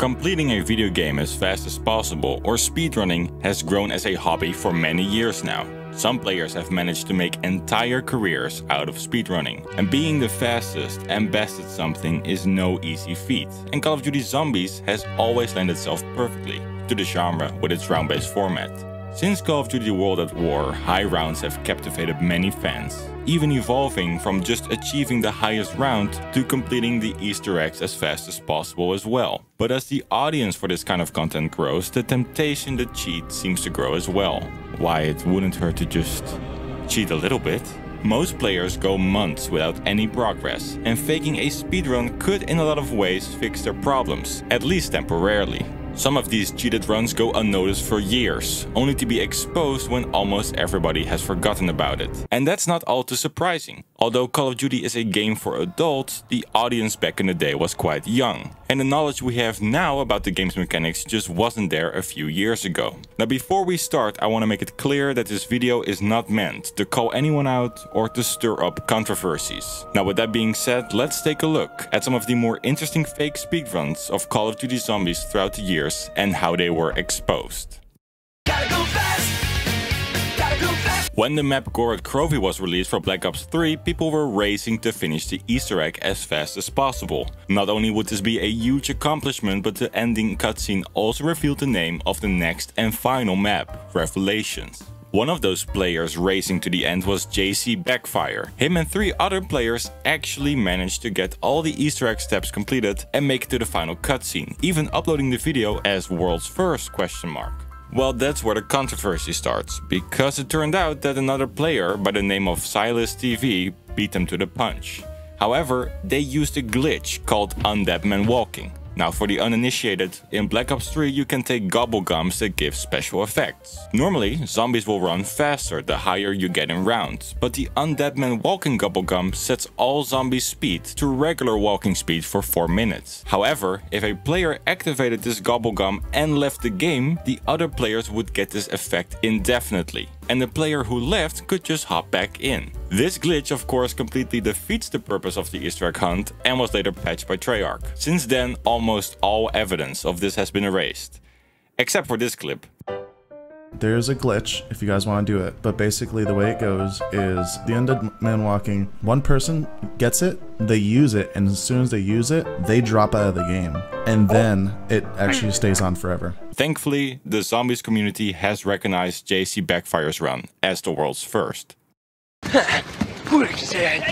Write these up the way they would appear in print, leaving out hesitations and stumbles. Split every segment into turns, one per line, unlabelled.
Completing a video game as fast as possible or speedrunning has grown as a hobby for many years now. Some players have managed to make entire careers out of speedrunning. And being the fastest and best at something is no easy feat. And Call of Duty Zombies has always lent itself perfectly to the genre with its round-based format. Since Call of Duty World at War, high rounds have captivated many fans, even evolving from just achieving the highest round to completing the Easter eggs as fast as possible as well. But as the audience for this kind of content grows, the temptation to cheat seems to grow as well. Why, it wouldn't hurt to just cheat a little bit. Most players go months without any progress, and faking a speedrun could in a lot of ways fix their problems, at least temporarily. Some of these cheated runs go unnoticed for years, only to be exposed when almost everybody has forgotten about it. And that's not all too surprising. Although Call of Duty is a game for adults, the audience back in the day was quite young. And the knowledge we have now about the game's mechanics just wasn't there a few years ago. Now before we start, I want to make it clear that this video is not meant to call anyone out or to stir up controversies. Now with that being said, let's take a look at some of the more interesting fake speedruns of Call of Duty Zombies throughout the years and how they were exposed. When the map Gorod Krovi was released for Black Ops 3, people were racing to finish the Easter egg as fast as possible. Not only would this be a huge accomplishment, but the ending cutscene also revealed the name of the next and final map, Revelations. One of those players racing to the end was JC Backfire. Him and 3 other players actually managed to get all the Easter egg steps completed and make it to the final cutscene, even uploading the video as world's first ? Well, that's where the controversy starts, because it turned out that another player by the name of Silas TV beat them to the punch. However, they used a glitch called Undead Man Walking. Now for the uninitiated, in Black Ops 3 you can take gobble gums that give special effects. Normally, zombies will run faster the higher you get in rounds, but the Undead Man Walking gobble gum sets all zombies' speed to regular walking speed for 4 minutes. However, if a player activated this gobble gum and left the game, the other players would get this effect indefinitely, and the player who left could just hop back in. This glitch of course completely defeats the purpose of the Easter egg hunt and was later patched by Treyarch. Since then, almost all evidence of this has been erased, except for this clip.
There's a glitch if you guys want to do it, but basically the way it goes is the Undead Man Walking, one person gets it, they use it, and as soon as they use it, they drop out of the game, and then it actually stays on forever.
Thankfully, the Zombies community has recognized JC Backfire's run as the world's first.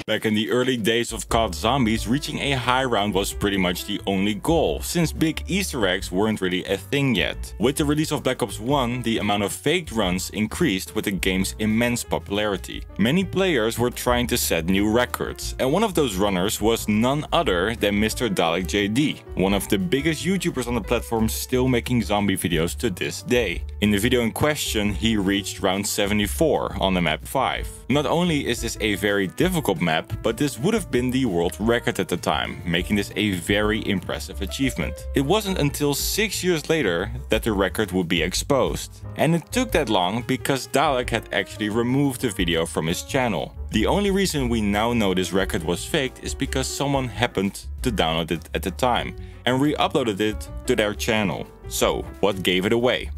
Back in the early days of COD Zombies, reaching a high round was pretty much the only goal, since big Easter eggs weren't really a thing yet. With the release of Black Ops 1, the amount of faked runs increased with the game's immense popularity. Many players were trying to set new records, and one of those runners was none other than MrDalekJD, one of the biggest YouTubers on the platform still making zombie videos to this day. In the video in question, he reached round 74 on the map 5. Not only is this a very difficult map, but this would have been the world record at the time, making this a very impressive achievement. It wasn't until 6 years later that the record would be exposed. And it took that long because Dalek had actually removed the video from his channel. The only reason we now know this record was faked is because someone happened to download it at the time and re-uploaded it to their channel. So, what gave it away?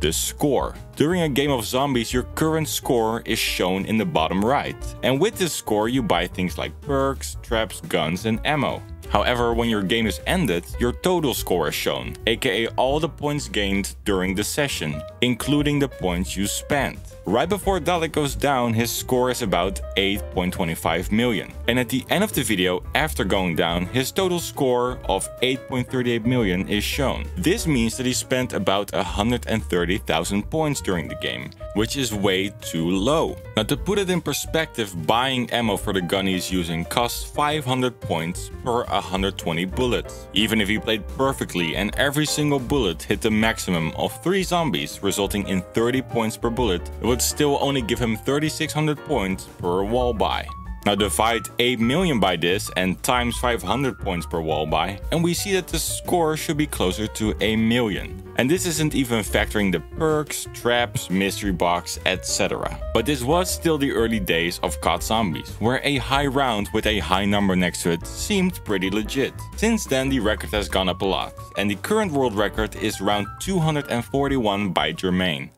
The score. During a game of zombies, your current score is shown in the bottom right, and with this score you buy things like perks, traps, guns and ammo. However, when your game is ended, your total score is shown, aka all the points gained during the session, including the points you spent. Right before Dalek goes down, his score is about 8.25 million. And at the end of the video, after going down, his total score of 8.38 million is shown. This means that he spent about 130,000 points during the game, which is way too low. Now to put it in perspective, buying ammo for the gun he's using costs 500 points per 120 bullets. Even if he played perfectly and every single bullet hit the maximum of 3 zombies, resulting in 30 points per bullet, it would still only give him 3600 points per wall buy. Now divide 8 million by this and times 500 points per wall by, and we see that the score should be closer to 1 million. And this isn't even factoring the perks, traps, mystery box, etc. But this was still the early days of COD Zombies, where a high round with a high number next to it seemed pretty legit. Since then the record has gone up a lot, and the current world record is round 241 by Germain.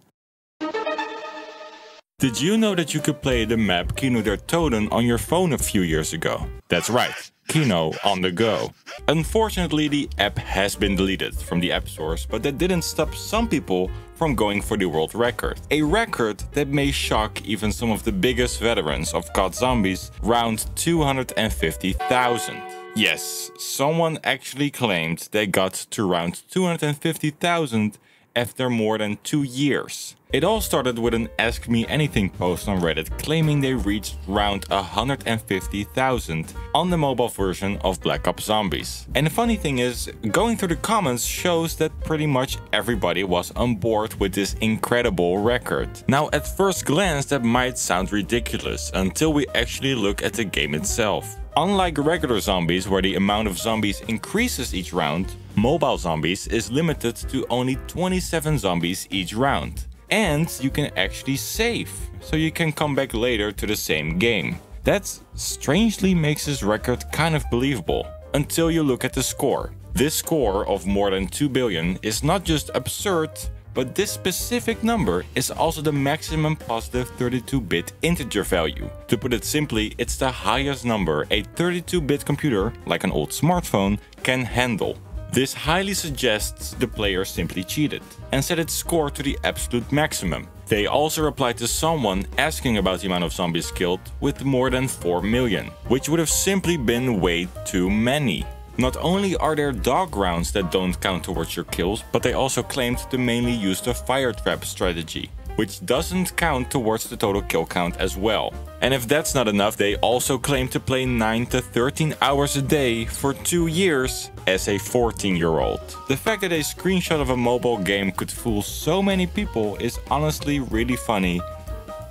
Did you know that you could play the map Kino der Toten on your phone a few years ago? That's right, Kino on the go. Unfortunately, the app has been deleted from the app stores, but that didn't stop some people from going for the world record. A record that may shock even some of the biggest veterans of COD Zombies, round 250,000. Yes, someone actually claimed they got to round 250,000 after more than 2 years. It all started with an Ask Me Anything post on Reddit claiming they reached round 150,000 on the mobile version of Black Ops Zombies. And the funny thing is, going through the comments shows that pretty much everybody was on board with this incredible record. Now at first glance that might sound ridiculous until we actually look at the game itself. Unlike regular zombies where the amount of zombies increases each round, mobile zombies is limited to only 27 zombies each round. And you can actually save, so you can come back later to the same game. That strangely makes this record kind of believable, until you look at the score. This score of more than 2 billion is not just absurd, but this specific number is also the maximum positive 32-bit integer value. To put it simply, it's the highest number a 32-bit computer, like an old smartphone, can handle. This highly suggests the player simply cheated and set its score to the absolute maximum. They also replied to someone asking about the amount of zombies killed with more than 4 million, which would have simply been way too many. Not only are there dog rounds that don't count towards your kills, but they also claimed to mainly use the fire trap strategy, which doesn't count towards the total kill count as well. And if that's not enough, they also claim to play 9 to 13 hours a day for 2 years as a 14-year-old. The fact that a screenshot of a mobile game could fool so many people is honestly really funny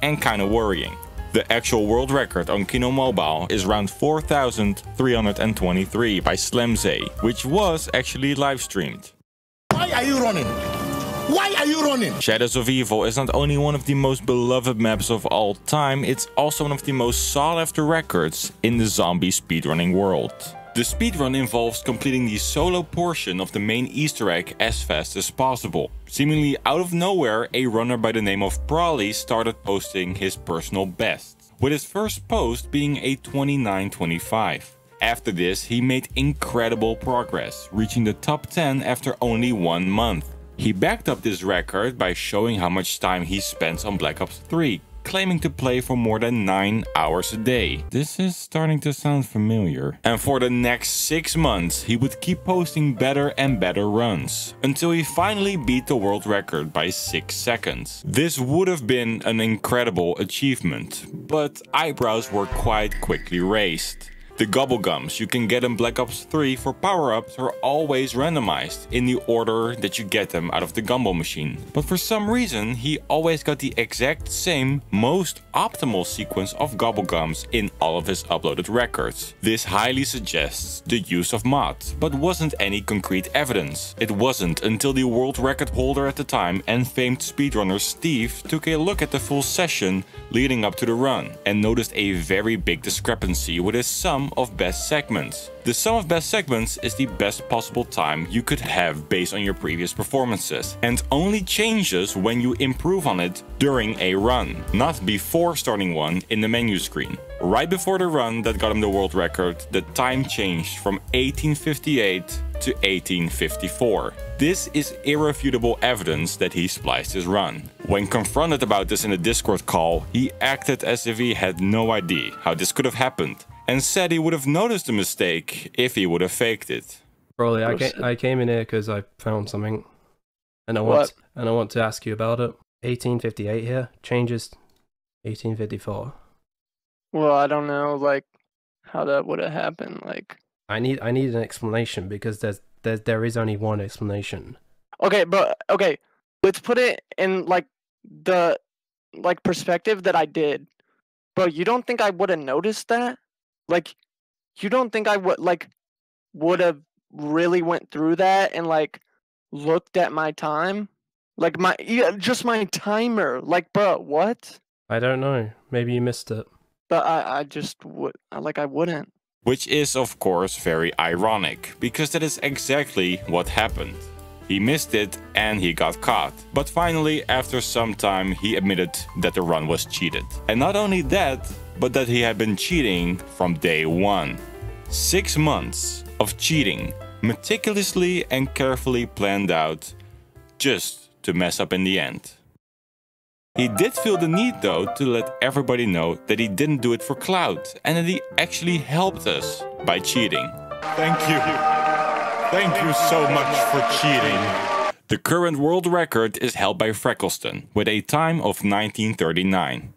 and kinda worrying. The actual world record on Kino Mobile is around 4,323 by Slemze, which was actually live streamed.
Why are you running? Why are you running?
Shadows of Evil is not only one of the most beloved maps of all time, it's also one of the most sought after records in the zombie speedrunning world. The speedrun involves completing the solo portion of the main Easter egg as fast as possible. Seemingly out of nowhere, a runner by the name of Prawly started posting his personal bests, with his first post being a 29:25. After this, he made incredible progress, reaching the top 10 after only 1 month. He backed up this record by showing how much time he spends on Black Ops 3, claiming to play for more than 9 hours a day. This is starting to sound familiar. And for the next 6 months, he would keep posting better and better runs, until he finally beat the world record by 6 seconds. This would have been an incredible achievement, but eyebrows were quite quickly raised. The gobblegums you can get in Black Ops 3 for power-ups are always randomized in the order that you get them out of the gumball machine. But for some reason, he always got the exact same, most optimal sequence of gobblegums in all of his uploaded records. This highly suggests the use of mods, but wasn't any concrete evidence. It wasn't until the world record holder at the time and famed speedrunner Steve took a look at the full session leading up to the run and noticed a very big discrepancy with his sum of best segments. The sum of best segments is the best possible time you could have based on your previous performances, and only changes when you improve on it during a run, not before starting one in the menu screen. Right before the run that got him the world record, the time changed from 1858 to 1854. This is irrefutable evidence that he spliced his run. When confronted about this in a Discord call, he acted as if he had no idea how this could have happened, and said he would have noticed the mistake if he would have faked it.
Broly, I came in here because I found something, and I want to ask you about it. 1858 here changes 1854.
Well, I don't know, like, how that would have happened. Like,
I need an explanation because there is only one explanation.
Okay, but okay, let's put it in like the perspective that I did. Bro, you don't think I would have noticed that? Like, you don't think I would have really went through that and like looked at my time? Like just my timer. Like, bro, what?
I don't know. Maybe you missed it.
But I just would I wouldn't.
Which is of course very ironic, because that is exactly what happened. He missed it and he got caught. But finally, after some time, he admitted that the run was cheated. And not only that, but that he had been cheating from day one. 6 months of cheating, meticulously and carefully planned out, just to mess up in the end. He did feel the need though to let everybody know that he didn't do it for clout and that he actually helped us by cheating. Thank you. Thank you so much for cheating. The current world record is held by Freckleston with a time of 1939.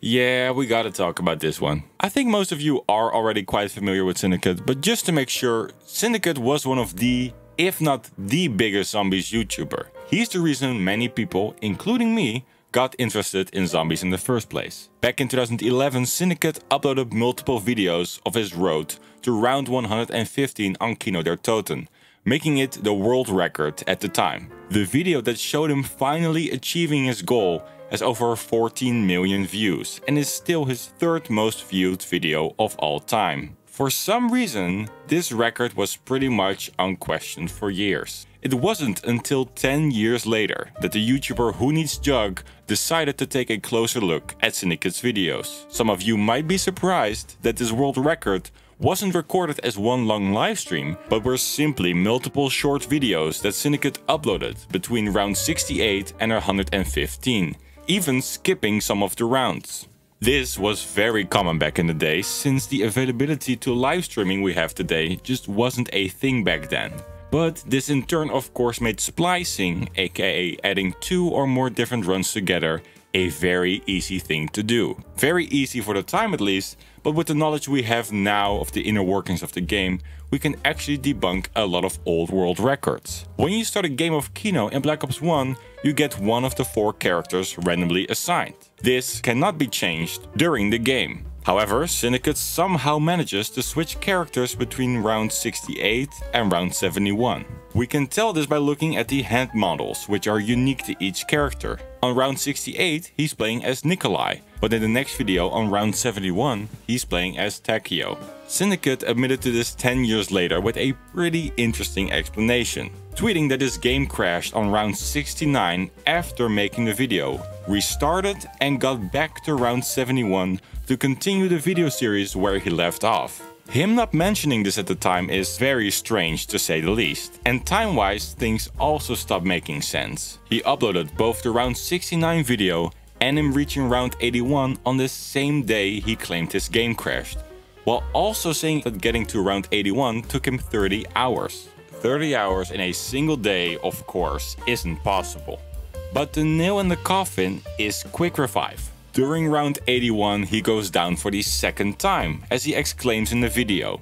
Yeah, we gotta talk about this one. I think most of you are already quite familiar with Syndicate, but just to make sure, Syndicate was one of the, if not the biggest zombies YouTuber. He's the reason many people, including me, got interested in zombies in the first place. Back in 2011, Syndicate uploaded multiple videos of his road to round 115 on Kino der Toten, making it the world record at the time. The video that showed him finally achieving his goal has over 14 million views and is still his third most viewed video of all time. For some reason, this record was pretty much unquestioned for years. It wasn't until 10 years later that the YouTuber Who Needs Jug decided to take a closer look at Syndicate's videos. Some of you might be surprised that this world record wasn't recorded as one long livestream, but were simply multiple short videos that Syndicate uploaded between round 68 and 115, even skipping some of the rounds. This was very common back in the day, since the availability to live streaming we have today just wasn't a thing back then. But this in turn of course made splicing, aka adding 2 or more different runs together, a very easy thing to do. Very easy for the time at least, but with the knowledge we have now of the inner workings of the game, we can actually debunk a lot of old world records. When you start a game of Kino in Black Ops 1, you get one of the 4 characters randomly assigned. This cannot be changed during the game. However, Syndicate somehow manages to switch characters between round 68 and round 71. We can tell this by looking at the hand models, which are unique to each character. On round 68, he's playing as Nikolai, but in the next video on round 71, he's playing as Takio. Syndicate admitted to this 10 years later with a pretty interesting explanation, tweeting that his game crashed on round 69 after making the video, restarted and got back to round 71 to continue the video series where he left off. Him not mentioning this at the time is very strange to say the least. And time-wise, things also stopped making sense. He uploaded both the round 69 video and him reaching round 81 on the same day he claimed his game crashed, while also saying that getting to round 81 took him 30 hours. 30 hours in a single day, of course, isn't possible. But the nail in the coffin is quick revive. During round 81, he goes down for the second time, as he exclaims in the video.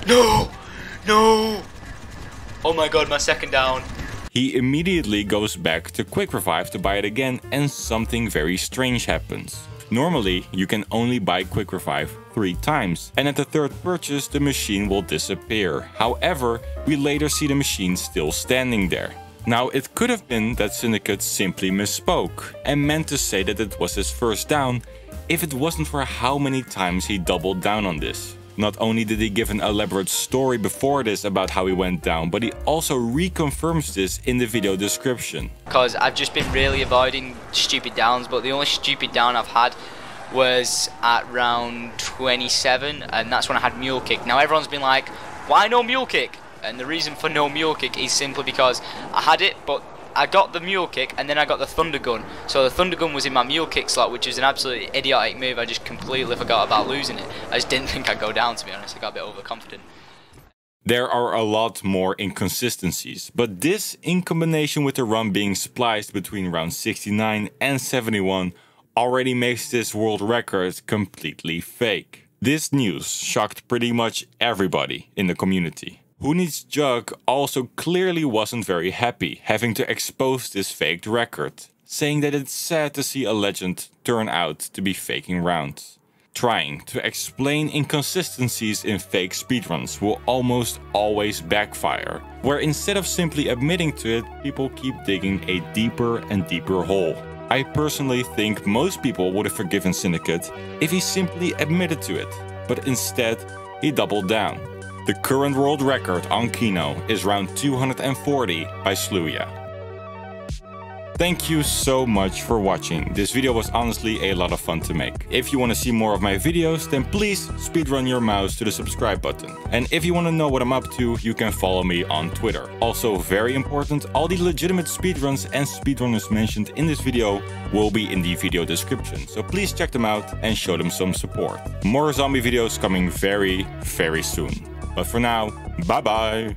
No! No! Oh my god, my second down.
He immediately goes back to quick revive to buy it again, and something very strange happens. Normally, you can only buy quick revive 3 times, and at the 3rd purchase the machine will disappear. However, we later see the machine still standing there. Now, it could have been that Syndicate simply misspoke and meant to say that it was his first down if it wasn't for how many times he doubled down on this. Not only did he give an elaborate story before this about how he went down, but he also reconfirms this in the video description.
Because I've just been really avoiding stupid downs, but the only stupid down I've had was at round 27, and that's when I had mule kick. Now everyone's been like, why no mule kick? And the reason for no mule kick is simply because I had it, but I got the mule kick and then I got the thunder gun. So the thunder gun was in my mule kick slot, which is an absolutely idiotic move. I just completely forgot about losing it. I just didn't think I'd go down, to be honest. I got a bit overconfident.
There are a lot more inconsistencies, but this, in combination with the run being spliced between round 69 and 71, already makes this world record completely fake. This news shocked pretty much everybody in the community. Who Needs Jug also clearly wasn't very happy having to expose this faked record, saying that it's sad to see a legend turn out to be faking rounds. Trying to explain inconsistencies in fake speedruns will almost always backfire, where instead of simply admitting to it, people keep digging a deeper and deeper hole. I personally think most people would have forgiven Syndicate if he simply admitted to it, but instead he doubled down. The current world record on Kino is round 240 by Sluya. Thank you so much for watching. This video was honestly a lot of fun to make. If you want to see more of my videos, then please speedrun your mouse to the subscribe button. And if you want to know what I'm up to, you can follow me on Twitter. Also very important, all the legitimate speedruns and speedrunners mentioned in this video will be in the video description. So please check them out and show them some support. More zombie videos coming very, very soon. But for now, bye bye!